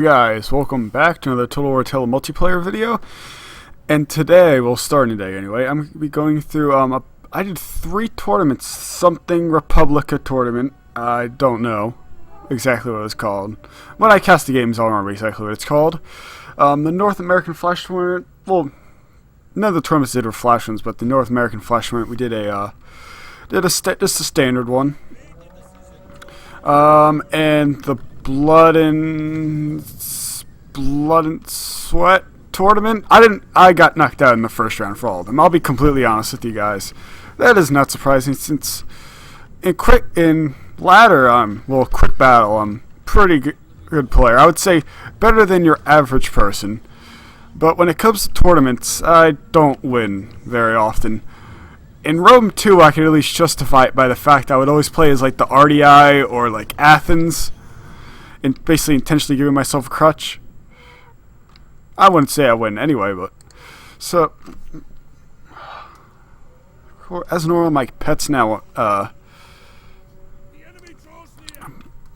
Guys, welcome back to another Total War Tale multiplayer video. And today, well, starting today anyway, I'm going to be going through, I did 3 tournaments, something Republica tournament. I don't know exactly what it's called. When I cast the games, I'll remember exactly what it's called. The North American Flash tournament, well, none of the tournaments did were Flash ones, but the North American Flash tournament, we did just a standard one. And the Blood and Sweat tournament, I got knocked out in the first round for all of them. I'll be completely honest with you guys. That is not surprising since in ladder, quick battle, I'm pretty good player. I would say better than your average person. But when it comes to tournaments, I don't win very often. In Rome 2, I could at least justify it by the fact I would always play as like the RDI or like Athens, and basically intentionally giving myself a crutch. I wouldn't say I win anyway, but so as normal, my pets now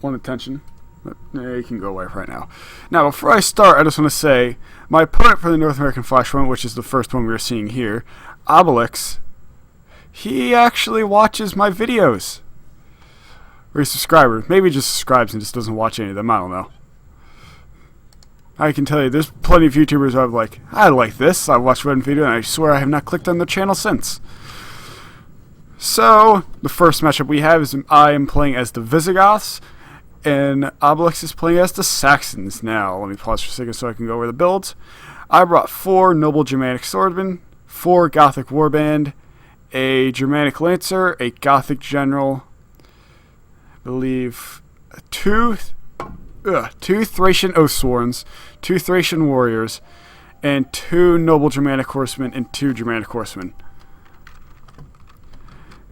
want attention. You can go away right now. Now, before I start, I just want to say my opponent for the North American Flash one, which is the first one we were seeing here, Obelix. He actually watches my videos. Or he's a subscriber. Maybe he just subscribes and just doesn't watch any of them. I don't know. I can tell you, there's plenty of YouTubers who I'm like, I like this. I watched one video and I swear I have not clicked on their channel since. So, the first matchup we have is I am playing as the Visigoths, and Obelix is playing as the Saxons. Now, let me pause for a second so I can go over the builds. I brought 4 Noble Germanic Swordsmen, 4 Gothic Warband, a Germanic Lancer, a Gothic General, I believe 2 Thracian Oathsworns, 2 Thracian Warriors, and 2 Noble Germanic Horsemen and 2 Germanic Horsemen.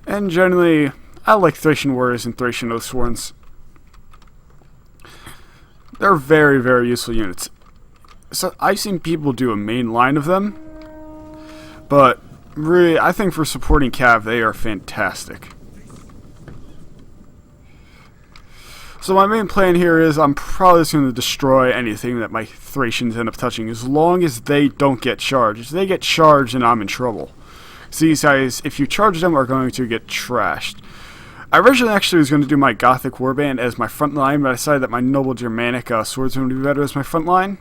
And generally, I like Thracian Warriors and Thracian Oathsworns. They're very, very useful units. So I've seen people do a main line of them, but really, I think for supporting Cav, they are fantastic. So my main plan here is I'm probably just going to destroy anything that my Thracians end up touching, as long as they don't get charged. If they get charged, then I'm in trouble. So these guys, if you charge them, are going to get trashed. I originally actually was going to do my Gothic Warband as my front line, but I decided that my Noble Germanic Swordsman would be better as my front line.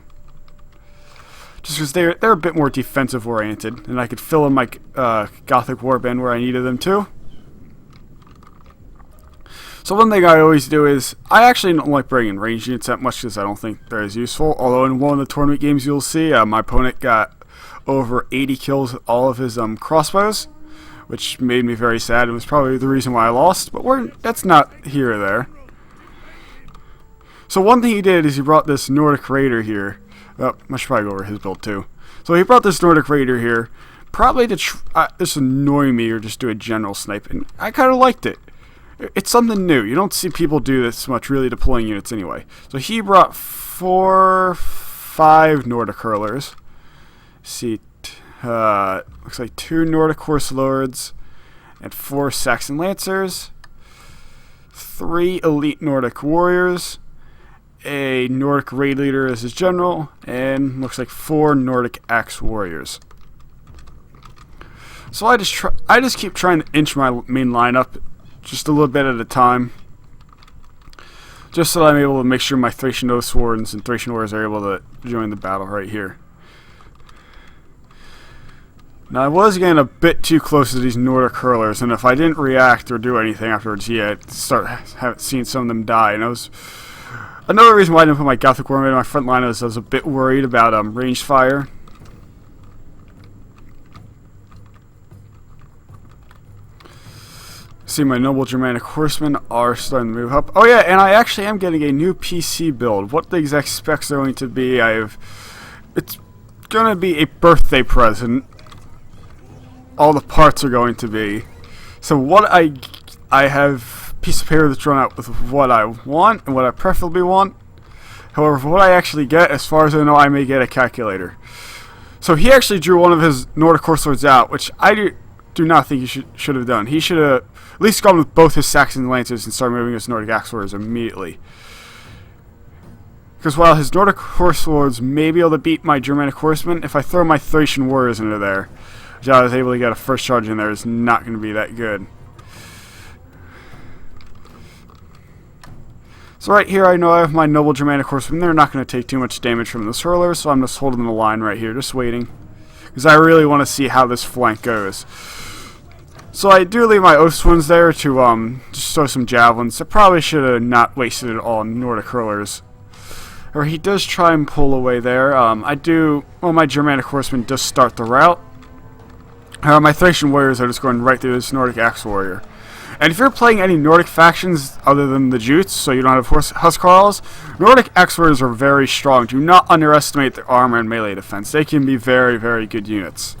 Just because they're a bit more defensive oriented, and I could fill in my Gothic Warband where I needed them to. So one thing I always do is, I actually don't like bringing ranged units that much because I don't think they're as useful. Although in one of the tournament games you'll see, my opponent got over 80 kills with all of his crossbows, which made me very sad. It was probably the reason why I lost, but that's not here or there. So one thing he did is he brought this Nordic Raider here. Oh, I should probably go over his build too. So he brought this Nordic Raider here, probably to just annoy me or just do a general snipe, and I kind of liked it. It's something new. You don't see people do this much, really deploying units anyway. So he brought 5 Nordic Hurlers. See, looks like 2 Nordic Horse Lords and 4 Saxon Lancers, 3 Elite Nordic Warriors, a Nordic Raid Leader as his general, and looks like 4 Nordic Axe Warriors. So I just keep trying to inch my main lineup just a little bit at a time, just so that I'm able to make sure my Thracian Oathsworns and Thracian Warriors are able to join the battle right here. Now I was getting a bit too close to these Nordic Hurlers, and if I didn't react or do anything afterwards, I'd start seeing some of them die. And another reason why I didn't put my Gothic Warband in my front line is I was a bit worried about ranged fire. See, my Noble Germanic Horsemen are starting to move up. Oh yeah, and I actually am getting a new PC build. What the exact specs are going to be, it's going to be a birthday present. All the parts are going to be. So what I have a piece of paper that's drawn out with what I want and what I preferably want. However, for what I actually get, as far as I know, I may get a calculator. So he actually drew one of his Nordic Horse Lords out, which I do not think he should have done. He should have at least gone with both his Saxon Lancers and started moving his Nordic Axe Warriors immediately. Because while his Nordic Horse Lords may be able to beat my Germanic Horsemen, if I throw my Thracian Warriors into there, which I was able to get a first charge in there, is not going to be that good. So right here, I know I have my Noble Germanic Horsemen. They're not going to take too much damage from this hurler, so I'm just holding the line right here, just waiting. Because I really want to see how this flank goes. So I do leave my Oath Ones there to just throw some javelins. I probably should have not wasted it all on Nordic hurlers. Or he does try and pull away there. My Germanic Horsemen does start the route. My Thracian Warriors are just going right through this Nordic Axe Warrior. And if you're playing any Nordic factions other than the Jutes, so you don't have Huskarls, Nordic Axe Warriors are very strong. Do not underestimate their armor and melee defense. They can be very, very good units.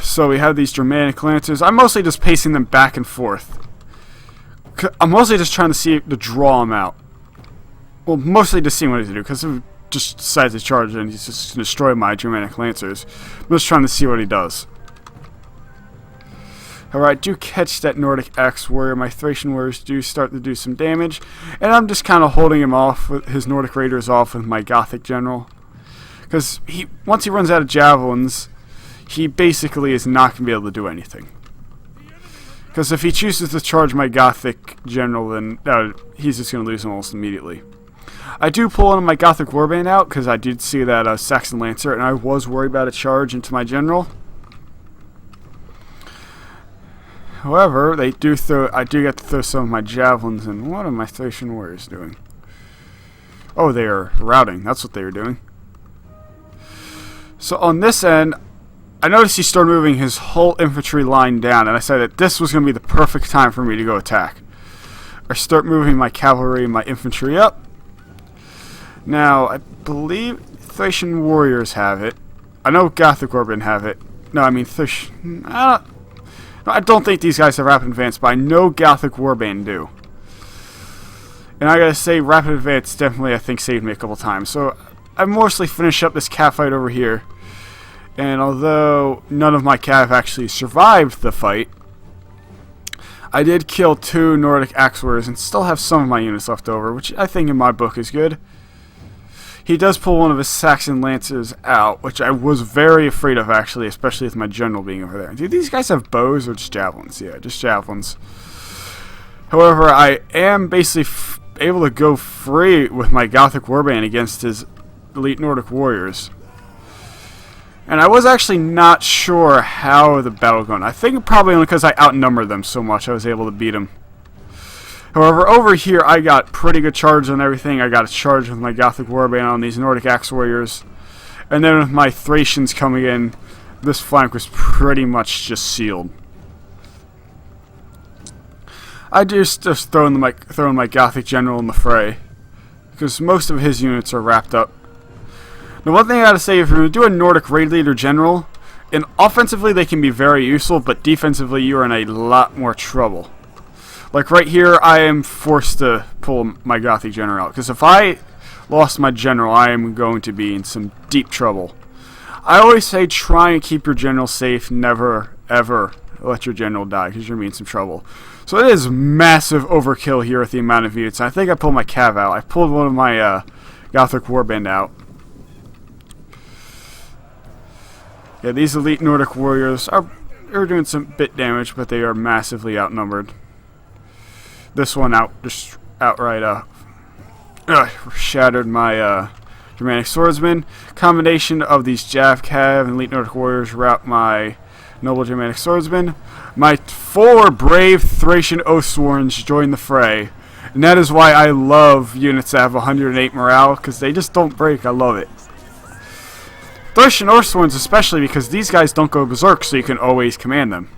So we have these Germanic Lancers. I'm mostly just pacing them back and forth. I'm mostly just trying to draw them out. Well, mostly just seeing what he do, because if he just decides to charge and he's just going to destroy my Germanic Lancers. I'm just trying to see what he does. Alright, I do catch that Nordic Axe Warrior. My Thracian Warriors do start to do some damage. And I'm just kind of holding him off, with his Nordic Raiders off with my Gothic General. Because once he runs out of javelins, he basically is not going to be able to do anything. Because if he chooses to charge my Gothic General, then he's just going to lose him almost immediately. I do pull one of my Gothic Warband out, because I did see that Saxon Lancer, and I was worried about a charge into my General. However, I do get to throw some of my javelins, and what are my Thracian Warriors doing? Oh, they are routing. That's what they are doing. So on this end, I noticed he started moving his whole infantry line down, and I said that this was going to be the perfect time for me to go attack. I start moving my cavalry and my infantry up. Now, I believe Thracian Warriors have it. I know Gothic Warband have it. No, I mean Thracian... I don't think these guys have Rapid Advance, but I know Gothic Warband do. And I gotta say, Rapid Advance definitely, I think, saved me a couple times. So, I mostly finished up this cav fight over here. And although none of my cav actually survived the fight, I did kill 2 Nordic Axe Warriors and still have some of my units left over, which I think in my book is good. He does pull one of his Saxon Lancers out, which I was very afraid of, actually, especially with my General being over there. Do these guys have bows or just javelins? Yeah, just javelins. However, I am basically able to go free with my Gothic Warband against his elite Nordic Warriors. And I was actually not sure how the battle going. I think probably only because I outnumbered them so much I was able to beat them. However, over here I got pretty good charge on everything. I got a charge with my Gothic Warband on these Nordic Axe Warriors. And then with my Thracians coming in, this flank was pretty much just sealed. I just throwing my Gothic General in the fray, because most of his units are wrapped up. Now, one thing I gotta say, if you're gonna do a Nordic Raid Leader General, and offensively they can be very useful, but defensively you're in a lot more trouble. Like right here, I am forced to pull my Gothic General out, because if I lost my General, I am going to be in some deep trouble. I always say try and keep your General safe, never ever let your General die, because you're going to be in some trouble. So it is massive overkill here with the amount of units. I think I pulled my Cav out. I pulled one of my Gothic Warband out. Yeah, these elite Nordic Warriors are doing some bit damage, but they are massively outnumbered. This one outright shattered my Germanic Swordsman. Combination of these Jav Cav and elite Nordic Warriors rout my Noble Germanic Swordsman. My 4 brave Thracian Oathsworns join the fray. And that is why I love units that have 108 morale, because they just don't break. I love it. Thracian Oathsworns especially, because these guys don't go berserk, so you can always command them,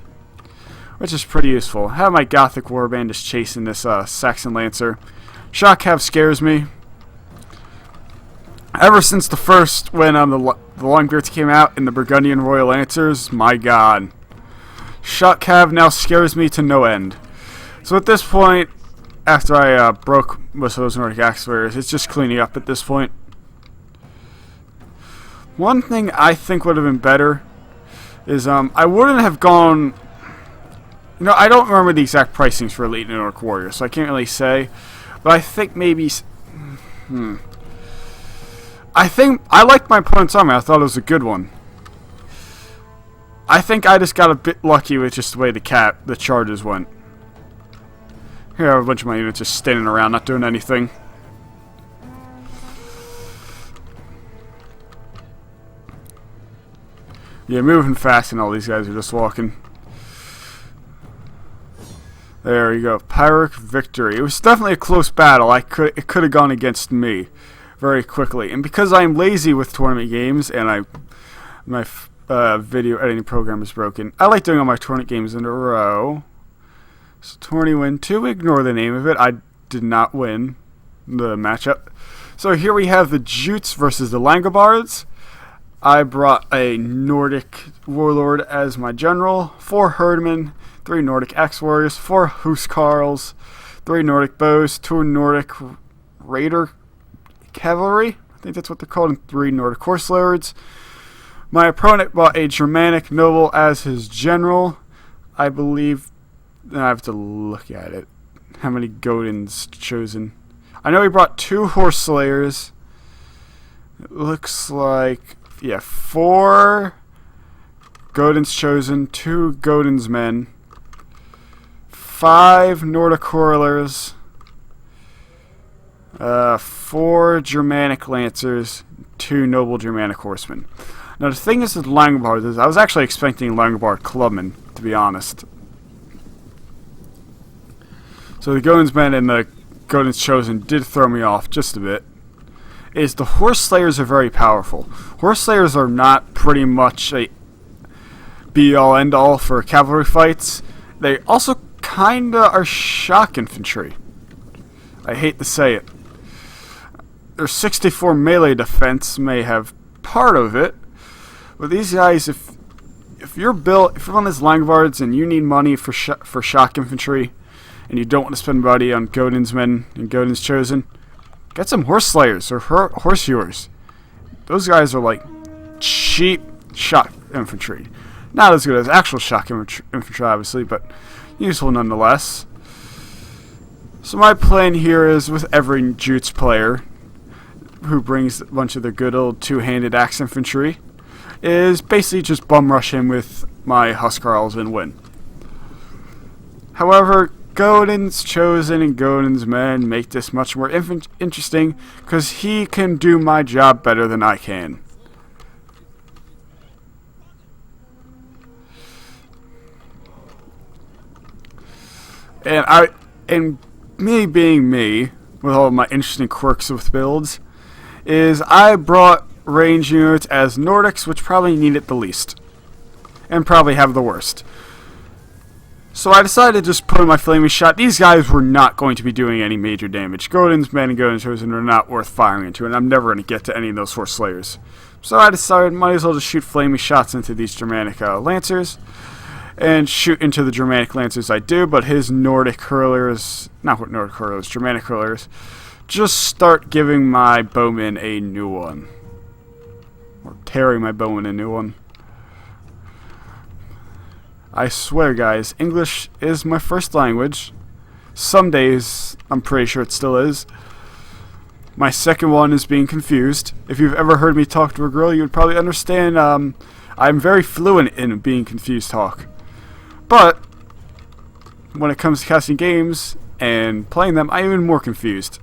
which is pretty useful. I have my Gothic Warband just chasing this Saxon Lancer. Shock Cav scares me. Ever since the first, when the Longbeards came out in the Burgundian Royal Lancers, my god. Shock Cav now scares me to no end. So at this point, after I broke most of those Nordic Axe Warriors, it's just cleaning up at this point. One thing I think would have been better is I wouldn't have gone... You know, I don't remember the exact pricings for Elite Nordic Warriors, so I can't really say. But I think maybe... I think I liked my opponent's army. I thought it was a good one. I think I just got a bit lucky with just the way the charges went. Here I have a bunch of my units just standing around, not doing anything. Yeah, moving fast, and all these guys are just walking. There you go, Pyrrhic victory. It was definitely a close battle. It could have gone against me very quickly, and because I'm lazy with tournament games, and my video editing program is broken, I like doing all my tournament games in a row. So tourney win 2. Ignore the name of it. I did not win the matchup. So here we have the Jutes versus the Langobards. I brought a Nordic warlord as my general, 4 herdmen, 3 Nordic axe-warriors, 4 huskarls, 3 Nordic bows, 2 Nordic raider cavalry, I think that's what they're called, and 3 Nordic horse lords. My opponent brought a Germanic noble as his general. I believe, I have to look at it, how many Godins chosen. I know he brought 2 horse slayers. It looks like, yeah, 4 Godins chosen, 2 Godins men, 5 Nordic Horlers, 4 Germanic Lancers, 2 Noble Germanic Horsemen. Now the thing is with Langobards is I was actually expecting Langobard Clubmen, to be honest. So the Godins men and the Godins chosen did throw me off just a bit. Is the Horse Slayers are very powerful. Horse Slayers are not pretty much a be-all end-all for cavalry fights. They also kinda are shock infantry. I hate to say it. Their 64 melee defense may have part of it, but these guys, if you're one of these Langobards and you need money for shock infantry, and you don't want to spend money on Godin's men and Godin's chosen, get some Horse Slayers or Horse Hewers. Those guys are like cheap shock infantry. Not as good as actual shock infantry, obviously, but useful nonetheless. So my plan here is with every Jutes player who brings a bunch of their good old 2-handed axe infantry is basically just bum rush him with my Huskarls and win. However, Godin's chosen and Godin's men make this much more interesting because he can do my job better than I can. And me being me, with all of my interesting quirks with builds, is I brought range units as Nordics, which probably need it the least, and probably have the worst. So I decided to just put in my flaming shot. These guys were not going to be doing any major damage. Godin's men and Godin's chosen are not worth firing into, and I'm never going to get to any of those Horse Slayers. So I decided might as well just shoot flaming shots into these Germanic Lancers, and shoot into the Germanic Lancers I do, but his Nordic Hurlers, not Nordic Hurlers, Germanic Hurlers, just start giving my bowmen a new one. Or tearing my bowmen a new one. I swear, guys, English is my first language. Some days, I'm pretty sure it still is. My second one is being confused. If you've ever heard me talk to a girl, you would probably understand I'm very fluent in being confused talk. But when it comes to casting games and playing them, I'm even more confused.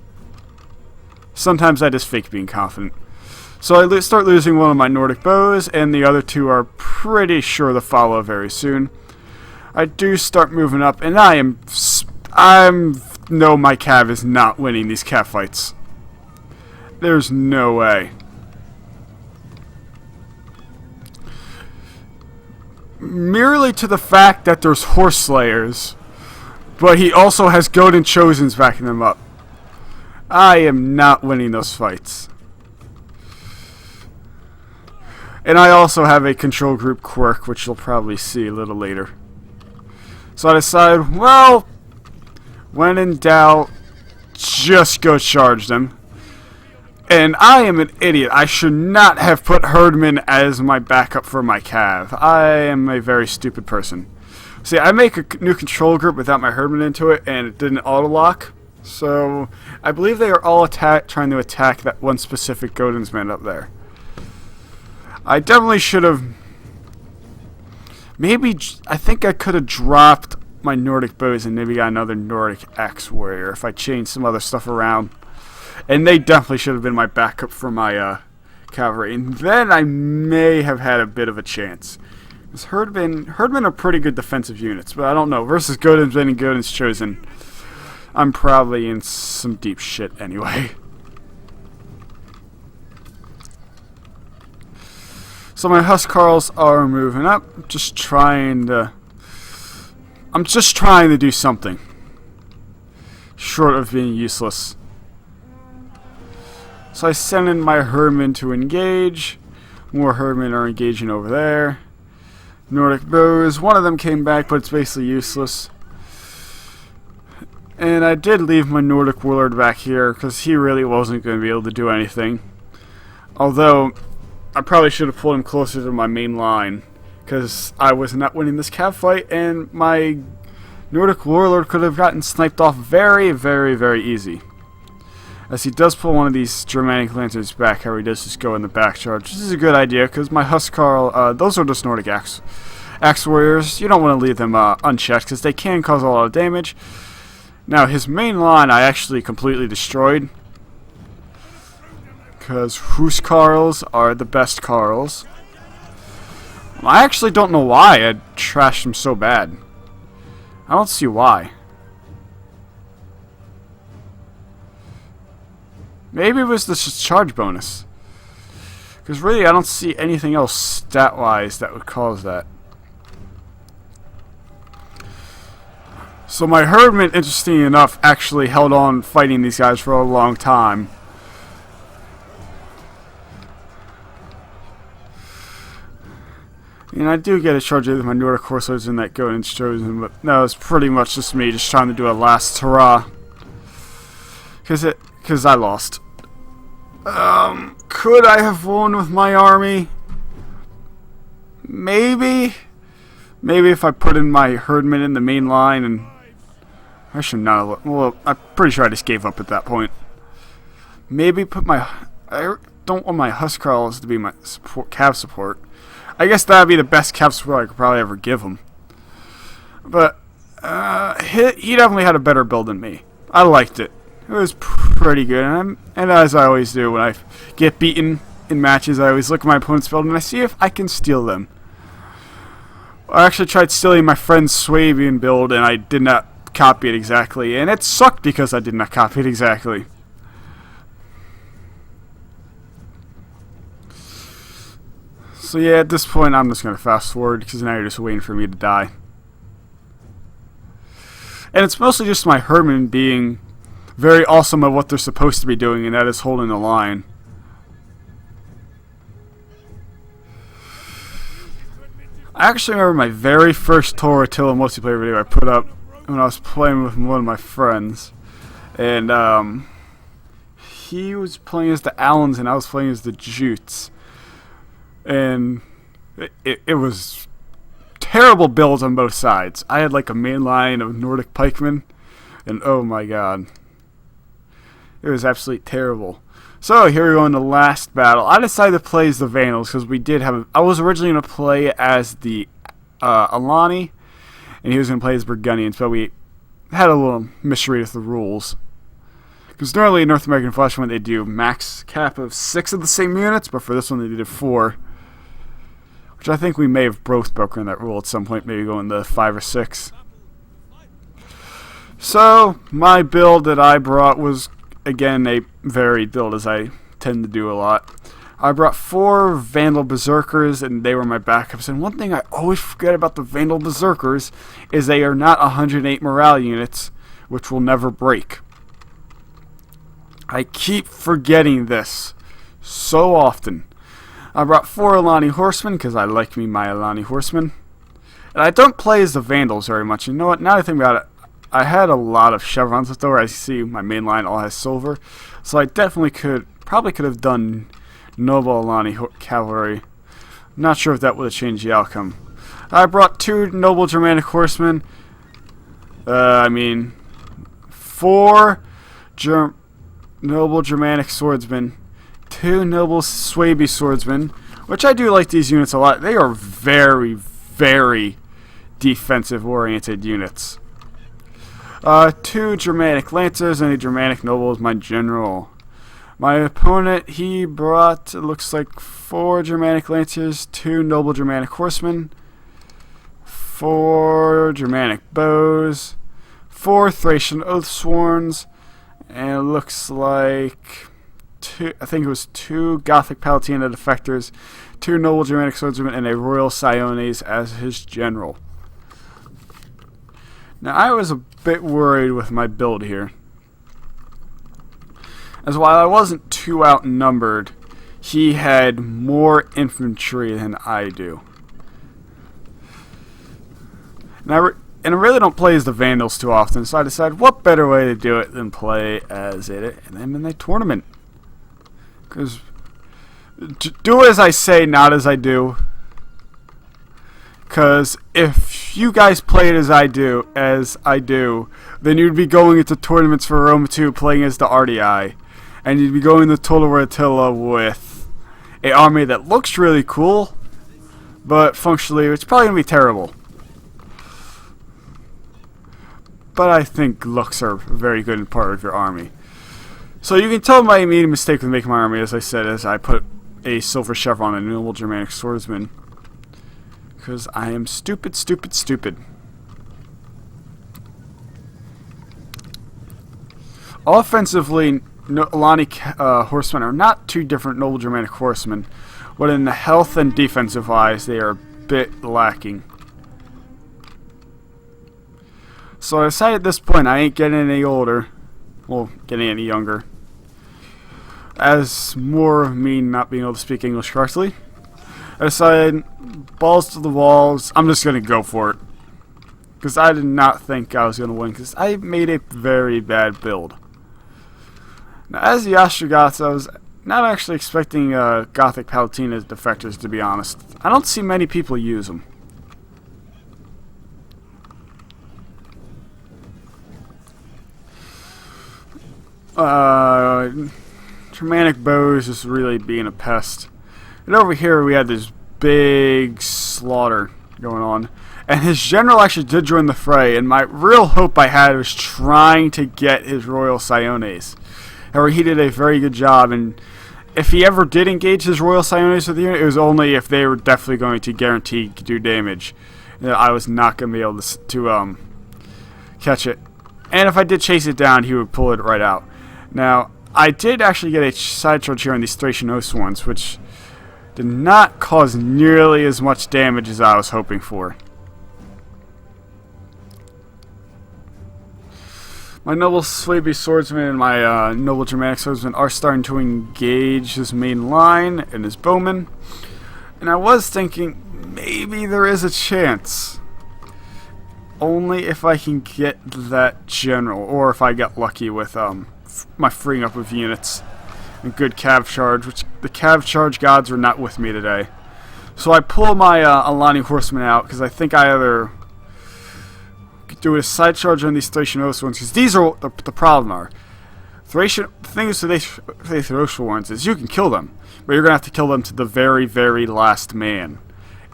Sometimes I just fake being confident. So I start losing one of my Nordic bows, and the other 2 are pretty sure to follow very soon. I do start moving up, and I know my cav is not winning these cav fights. There's no way. Merely to the fact that there's Horse Slayers, but he also has Godin Chosens backing them up. I am not winning those fights. And I also have a control group quirk, which you'll probably see a little later. So I decided, well, when in doubt, just go charge them. And I am an idiot. I should not have put Herdman as my backup for my cav. I am a very stupid person. See, I make a new control group without my Herdman into it, and it didn't auto-lock. So I believe they are all trying to attack that one specific Godensman up there. I definitely should have. Maybe I think I could have dropped my Nordic bows and maybe got another Nordic X warrior if I changed some other stuff around. And they definitely should have been my backup for my cavalry. And then I may have had a bit of a chance. Because Herdmen are pretty good defensive units, but I don't know. Versus Godensman and Godens Chosen, I'm probably in some deep shit anyway. So my Huskarls are moving up. I'm just trying to do something. Short of being useless. So I send in my Herdmen to engage. More Herdmen are engaging over there. Nordic bows. One of them came back, but it's basically useless. And I did leave my Nordic Warlord back here because he really wasn't going to be able to do anything. Although, I probably should have pulled him closer to my main line because I was not winning this cav fight and my Nordic Warlord could have gotten sniped off very, very, very easy. As he does pull one of these Germanic Lancers back, how he does just go in the back charge. This is a good idea because my Huskarl, those are just Nordic Axe Warriors. You don't want to leave them unchecked because they can cause a lot of damage. Now, his main line I actually completely destroyed. Because Huskarls are the best Karls. I actually don't know why I trashed him so bad. I don't see why. Maybe it was the charge bonus. Because really I don't see anything else stat-wise that would cause that. So my Herdmen, interesting enough, actually held on fighting these guys for a long time. And I do get a charge with my Nordic Corsairs in that Godens Chosen, but no, it's pretty much just me just trying to do a last hurrah. Because I lost. Could I have won with my army? Maybe. Maybe if I put in my Herdmen in the main line and... I should not have... Well, I'm pretty sure I just gave up at that point. Maybe put my... I don't want my Huskarls to be my cav support. I guess that would be the best cav support I could probably ever give him. But he definitely had a better build than me. I liked it. It was pretty good. And as I always do when I get beaten in matches, I always look at my opponent's build and I see if I can steal them. I actually tried stealing my friend's Swabian build and I did not copy it exactly. And it sucked because I did not copy it exactly. So yeah, at this point I'm just going to fast forward because now you're just waiting for me to die. And it's mostly just my Herdmen being very awesome at what they're supposed to be doing, and that is holding the line. I actually remember my very first Tor Attila multiplayer video I put up when I was playing with one of my friends. And he was playing as the Allens and I was playing as the Jutes. And it was terrible builds on both sides. I had like a main line of Nordic pikemen, and oh my god. It was absolutely terrible. So here we go in the last battle. I decided to play as the Vandals because we did have... I was originally going to play as the Alani, and he was going to play as Burgundians, but we had a little misread of the rules. Because normally in North American Flashpoint they do max cap of 6 of the same units, but for this one they did 4. Which I think we may have both broken that rule at some point, maybe going to 5 or 6. So, my build that I brought was, again, a varied build, as I tend to do a lot. I brought 4 Vandal Berserkers, and they were my backups. And one thing I always forget about the Vandal Berserkers is they are not 108 morale units, which will never break. I keep forgetting this so often. I brought 4 Alani Horsemen, because I like me my Alani Horsemen. And I don't play as the Vandals very much. You know what, now that I think about it, I had a lot of chevrons left over. I see my main line all has silver. So I definitely probably could have done Noble Alani Cavalry. Not sure if that would have changed the outcome. I brought 2 Noble Germanic Horsemen. 4 noble Germanic swordsmen, 2 noble Swaby swordsmen, which I do like these units a lot. They are very, very defensive-oriented units. 2 Germanic lancers and a Germanic noble is my general. My opponent, he brought, it looks like 4 Germanic lancers, 2 noble Germanic horsemen, 4 Germanic bows, 4 Thracian oathsworns, and it looks like 2, I think it was 2 Gothic Palatina defectors, 2 noble Germanic swordsmen, and a Royal Siones as his general. Now, I was a bit worried with my build here, as while I wasn't too outnumbered, he had more infantry than I do. And I really don't play as the Vandals too often, so I decided what better way to do it than play as it and then in the tournament. Because do as I say, not as I do. Because if you guys played as I do, then you'd be going into tournaments for Roma 2 playing as the RDI. And you'd be going to Total Rotilla with an army that looks really cool, but functionally it's probably going to be terrible. But I think looks are a very good part of your army. So you can tell my immediate mistake with making my army, as I said, as I put a silver chevron on a noble Germanic swordsman. Because I am stupid, stupid, stupid. Offensively, Alani horsemen are not too different noble Germanic horsemen, but in the health and defensive wise, they are a bit lacking. So I decided at this point I ain't getting any older, well, getting any younger. As more of me not being able to speak English correctly, I decided, balls to the walls, I'm just going to go for it. Because I did not think I was going to win, because I made a very bad build. Now, as the Ostrogoths, I was not actually expecting Gothic Palatina defectors, to be honest. I don't see many people use them. Germanic bows just really being a pest. And over here we had this big slaughter going on. And his general actually did join the fray, and my real hope I had was trying to get his Royal Siones. However, he did a very good job, and if he ever did engage his Royal Siones with the unit, it was only if they were definitely going to guarantee to do damage. I was not going to be able to catch it. And if I did chase it down, he would pull it right out. Now, I did actually get a side charge here on these Thracian oathsworns, which did not cause nearly as much damage as I was hoping for. My noble Swaby swordsman and my noble Germanic swordsman are starting to engage his main line and his bowmen. And I was thinking maybe there is a chance. Only if I can get that general, or if I get lucky with my freeing up of units and good cav charge, which the cav charge gods were not with me today. So I pull my Alani horsemen out because I think I either do a side charge on these Thracian oathsworns, because these are the problem are. The thing is with these Thracian ones is you can kill them, but you're gonna have to kill them to the very, very last man.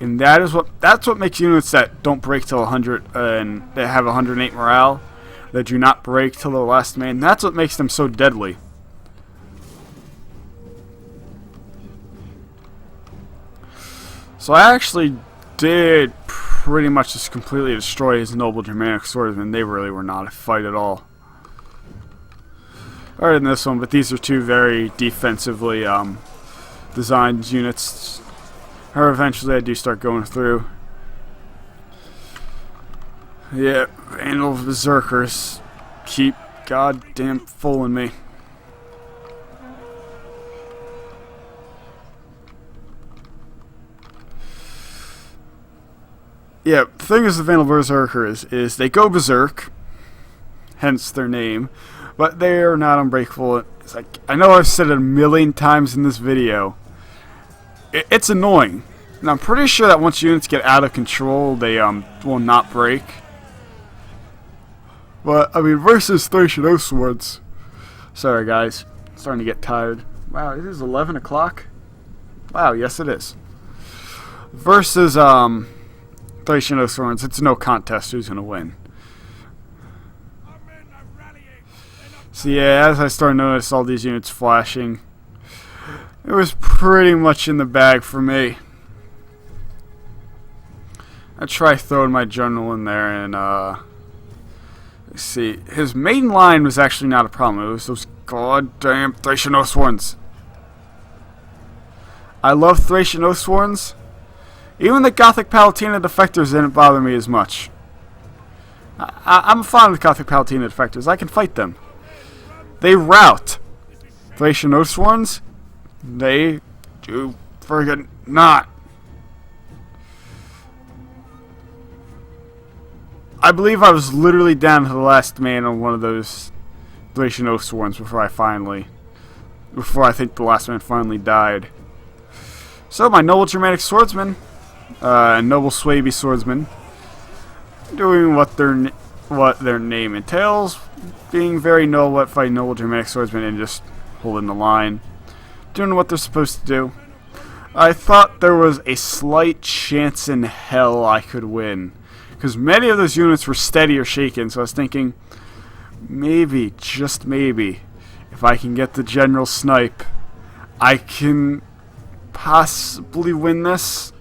And that's what makes units that don't break till 100 and they have 108 morale, that do not break till the last man. That's what makes them so deadly. So I actually did pretty much just completely destroy his noble Germanic swordsmen. They really were not a fight at all. Other than this one, but these are two very defensively designed units. Or eventually I do start going through. Yeah, Vandal Berserkers keep goddamn fooling me. Yeah, the thing is the Vandal Berserkers is they go berserk, hence their name, but they are not unbreakable. It's like, I know I've said it a million times in this video. It's annoying. And I'm pretty sure that once units get out of control, they will not break. But, I mean, versus Thracian oathsworns, Sorry guys, starting to get tired. Wow, it is 11 o'clock? Wow, yes it is. Versus Thracian Oathsworns, it's no contest who's going to win. So yeah, as I started to notice all these units flashing, it was pretty much in the bag for me. I tried throwing my general in there and let's see, his main line was actually not a problem. It was those goddamn Thracian Oathsworns. I love Thracian Oathsworns. Even the Gothic Palatina defectors didn't bother me as much. I'm fond of the Gothic Palatina defectors. I can fight them. They rout. Thracian Oathsworns, they do friggin' not. I believe I was literally down to the last man on one of those Thracian Oathsworns before I think the last man finally died. So my noble Germanic swordsmen, noble Swaby swordsmen, doing what their name entails, being very noble at fighting noble Germanic swordsmen and just holding the line, doing what they're supposed to do. I thought there was a slight chance in hell I could win, because many of those units were steady or shaken, so I was thinking, maybe, just maybe, if I can get the general snipe, I can possibly win this.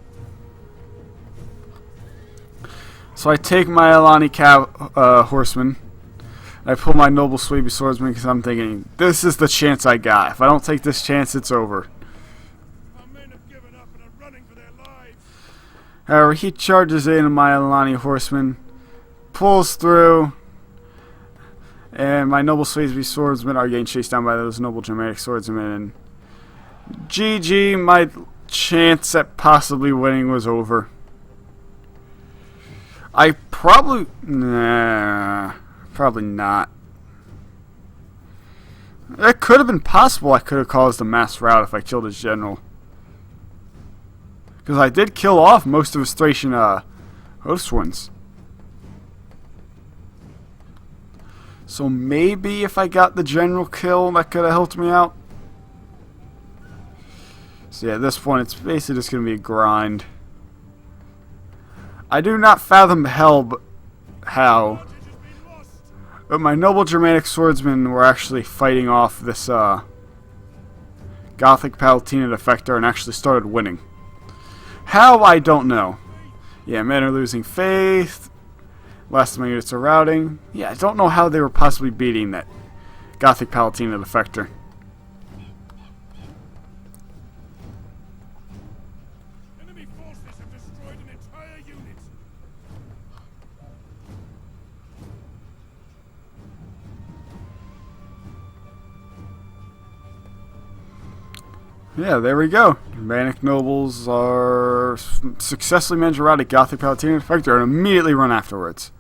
So I take my Alani horseman, I pull my noble Swaby swordsman because I'm thinking, this is the chance I got. If I don't take this chance, it's over. However, he charges in my Alani horseman, pulls through, and my noble Swaby swordsmen are getting chased down by those noble Germanic swordsmen. And GG, my chance at possibly winning was over. Probably not. It could have been possible I could have caused a mass rout if I killed his general. Because I did kill off most of his Thracian Oathsworns. So maybe if I got the general kill, that could have helped me out. So yeah, at this point, it's basically just going to be a grind. I do not fathom how, but my noble Germanic swordsmen were actually fighting off this Gothic Palatina defector and actually started winning. How, I don't know. Yeah, men are losing faith. Last of my units are routing. Yeah, I don't know how they were possibly beating that Gothic Palatina defector. Enemy forces have destroyed an entire unit. Yeah, there we go. Germanic nobles are successfully managed to rout a Gothic Palatina defector and immediately run afterwards.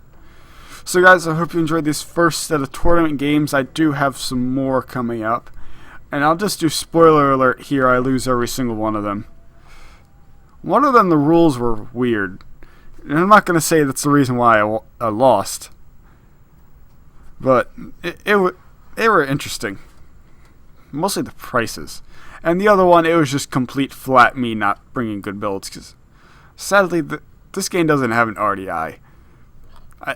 So guys, I hope you enjoyed this first set of tournament games. I do have some more coming up. And I'll just do spoiler alert here, I lose every single one of them. One of them, the rules were weird. And I'm not going to say that's the reason why I lost. But they were interesting. Mostly the prices. And the other one, it was just complete flat me not bringing good builds. Because sadly, this game doesn't have an RDI.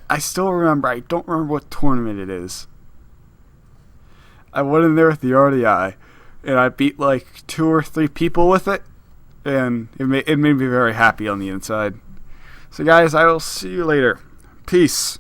I still remember, I don't remember what tournament it is. I went in there with the RDI, and I beat like 2 or 3 people with it, and it made me very happy on the inside. So guys, I will see you later. Peace.